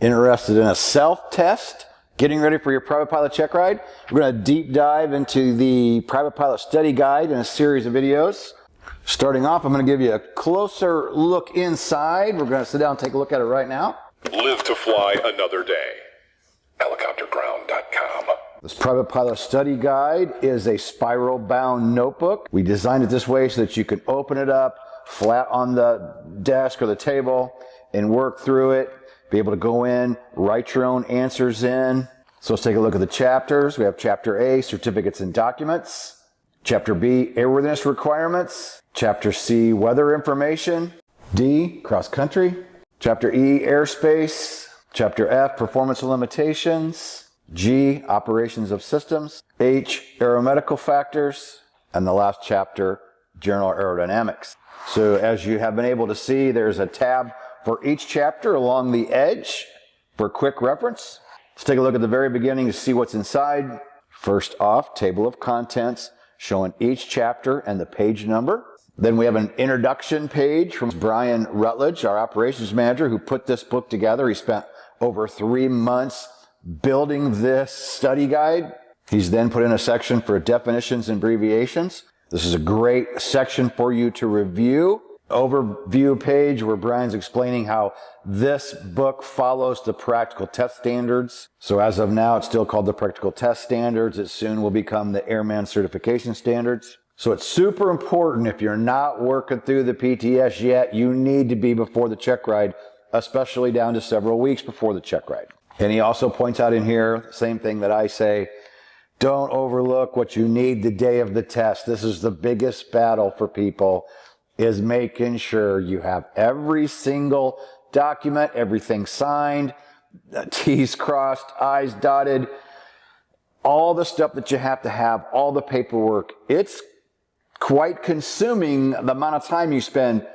Interested in a self-test? Getting ready for your private pilot check ride? We're going to deep dive into the private pilot study guide in a series of videos. Starting off, I'm going to give you a closer look inside. We're going to sit down and take a look at it right now. Live to fly another day. Helicopterground.com. This private pilot study guide is a spiral bound notebook. We designed it this way so that you can open it up flat on the desk or the table and work through it. Be able to go in, write your own answers in. So let's take a look at the chapters. We have Chapter A, Certificates and Documents. Chapter B, Airworthiness Requirements. Chapter C, Weather Information. D, Cross Country. Chapter E, Airspace. Chapter F, Performance Limitations. G, Operations of Systems. H, Aeromedical Factors. And the last chapter, General Aerodynamics. So as you have been able to see, there's a tab for each chapter along the edge for quick reference. Let's take a look at the very beginning to see what's inside. First off, table of contents showing each chapter and the page number. Then we have an introduction page from Brian Rutledge, our operations manager, who put this book together. He spent over 3 months building this study guide. He's then put in a section for definitions and abbreviations. This is a great section for you to review. Overview page where Brian's explaining how this book follows the practical test standards. So as of now, it's still called the practical test standards. It soon will become the airman certification standards. So it's super important, if you're not working through the PTS yet, you need to be before the check ride, especially down to several weeks before the check ride. And he also points out in here, same thing that I say, don't overlook what you need the day of the test. This is the biggest battle for people, is making sure you have every single document, everything signed, T's crossed, I's dotted, all the stuff that you have to have, all the paperwork. It's quite consuming the amount of time you spend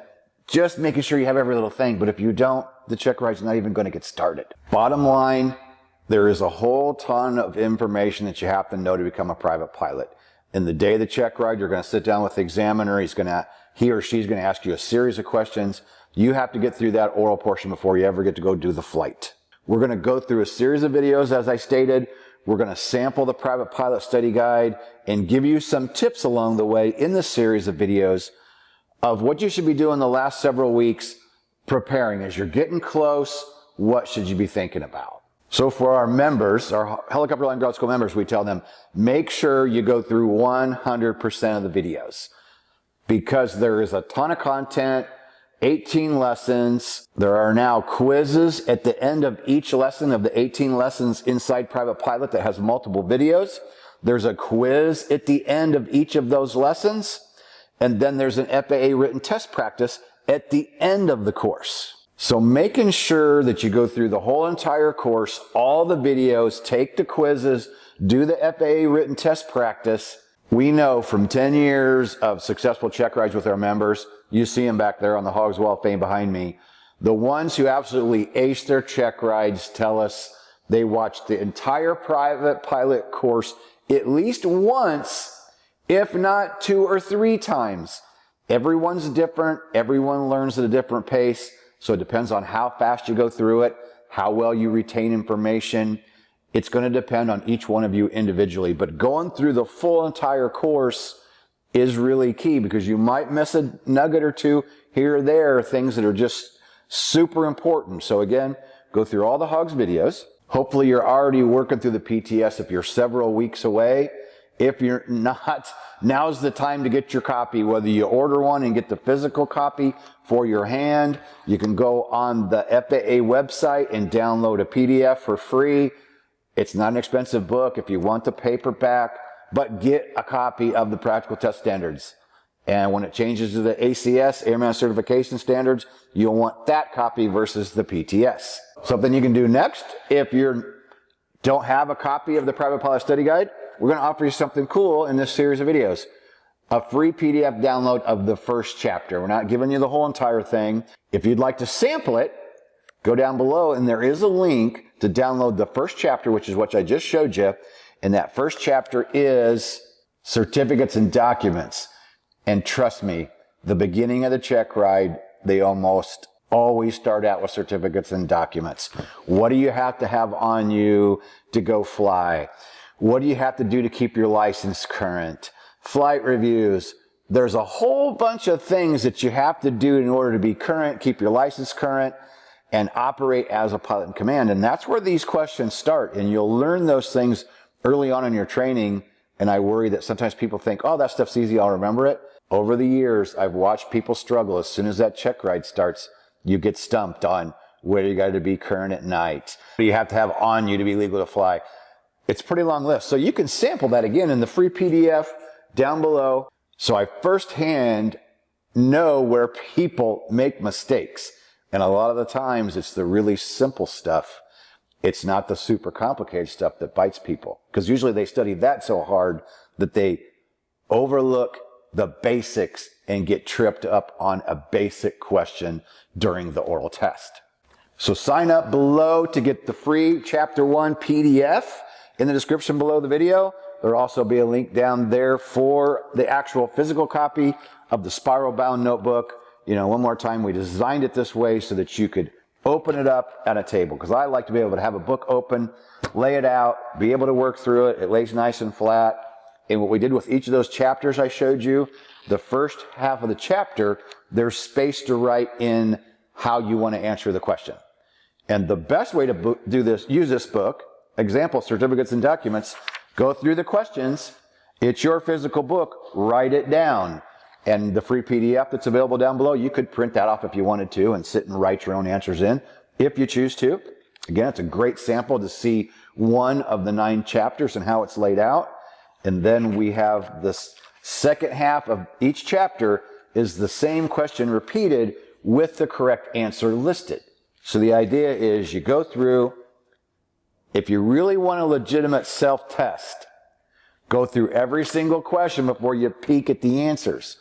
just making sure you have every little thing. But if you don't, the check ride's not even going to get started. Bottom line, there is a whole ton of information that you have to know to become a private pilot. In the day of the check ride, you're going to sit down with the examiner. He or she's going to ask you a series of questions. You have to get through that oral portion before you ever get to go do the flight. We're going to go through a series of videos, as I stated. We're going to sample the private pilot study guide and give you some tips along the way in this series of videos of what you should be doing the last several weeks preparing. As you're getting close, what should you be thinking about? So for our members, our Helicopter Line Grad School members, we tell them, make sure you go through 100% of the videos, because there is a ton of content, 18 lessons. There are now quizzes at the end of each lesson of the 18 lessons inside Private Pilot that has multiple videos. There's a quiz at the end of each of those lessons. And then there's an FAA written test practice at the end of the course. So making sure that you go through the whole entire course, all the videos, take the quizzes, do the FAA written test practice. We know from 10 years of successful check rides with our members, you see them back there on the Hogs Wall of Fame behind me, the ones who absolutely ace their check rides tell us they watched the entire private pilot course at least once, if not 2 or 3 times. Everyone's different. Everyone learns at a different pace. So it depends on how fast you go through it, how well you retain information. It's going to depend on each one of you individually. But going through the full entire course is really key, because you might miss a nugget or two here or there, things that are just super important. So again, go through all the Hogs videos. Hopefully you're already working through the PTS if you're several weeks away. If you're not, now's the time to get your copy, whether you order one and get the physical copy for your hand. You can go on the FAA website and download a PDF for free. It's not an expensive book if you want the paperback, but get a copy of the Practical Test Standards. And when it changes to the ACS, Airman Certification Standards, you'll want that copy versus the PTS. Something you can do next, if you don't have a copy of the Private Pilot Study Guide, we're going to offer you something cool in this series of videos. A free PDF download of the first chapter. We're not giving you the whole entire thing. If you'd like to sample it, go down below and there is a link to download the first chapter, which is what I just showed you. And that first chapter is Certificates and Documents. And trust me, the beginning of the check ride, they almost always start out with certificates and documents. What do you have to have on you to go fly? What do you have to do to keep your license current? Flight reviews. There's a whole bunch of things that you have to do in order to be current, keep your license current, and operate as a pilot in command. And that's where these questions start. And you'll learn those things early on in your training. And I worry that sometimes people think, oh, that stuff's easy, I'll remember it. Over the years, I've watched people struggle. As soon as that check ride starts, you get stumped on where you got to be current at night. What do you have to have on you to be legal to fly? It's a pretty long list. So you can sample that again in the free PDF down below. So I firsthand know where people make mistakes. And a lot of the times it's the really simple stuff. It's not the super complicated stuff that bites people. Because usually they study that so hard that they overlook the basics and get tripped up on a basic question during the oral test. So sign up below to get the free Chapter 1 PDF in the description below the video. There'll also be a link down there for the actual physical copy of the spiral bound notebook. You know, one more time, we designed it this way so that you could open it up at a table, because I like to be able to have a book open, lay it out, be able to work through it. It lays nice and flat. And what we did with each of those chapters I showed you, the first half of the chapter, there's space to write in how you want to answer the question. And the best way to do this, use this book, example, certificates and documents, go through the questions. It's your physical book. Write it down. And the free PDF that's available down below, you could print that off if you wanted to and sit and write your own answers in if you choose to. Again, it's a great sample to see one of the 9 chapters and how it's laid out. And then we have this second half of each chapter is the same question repeated with the correct answer listed. So the idea is you go through, if you really want a legitimate self-test, go through every single question before you peek at the answers.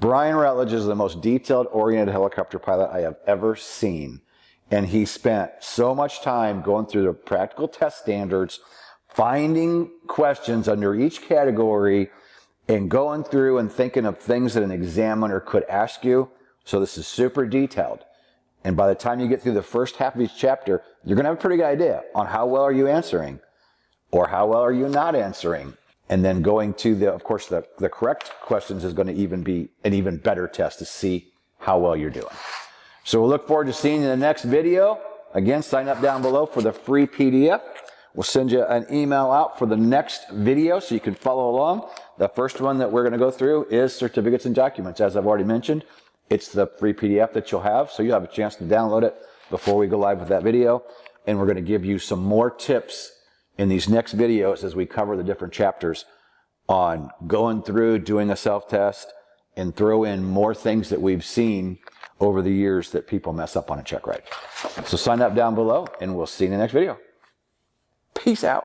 Brian Rutledge is the most detailed-oriented helicopter pilot I have ever seen. And he spent so much time going through the practical test standards, finding questions under each category, and going through and thinking of things that an examiner could ask you. So this is super detailed. And by the time you get through the first half of each chapter, you're going to have a pretty good idea on how well are you answering or how well are you not answering. And then going to of course, the correct questions is going to even be an even better test to see how well you're doing. So we'll look forward to seeing you in the next video. Again, sign up down below for the free PDF. We'll send you an email out for the next video so you can follow along. The first one that we're going to go through is certificates and documents. As I've already mentioned, it's the free PDF that you'll have, so you'll have a chance to download it before we go live with that video. And we're going to give you some more tips in these next videos as we cover the different chapters on going through, doing a self-test, and throw in more things that we've seen over the years that people mess up on a check ride. So sign up down below, and we'll see you in the next video. Peace out.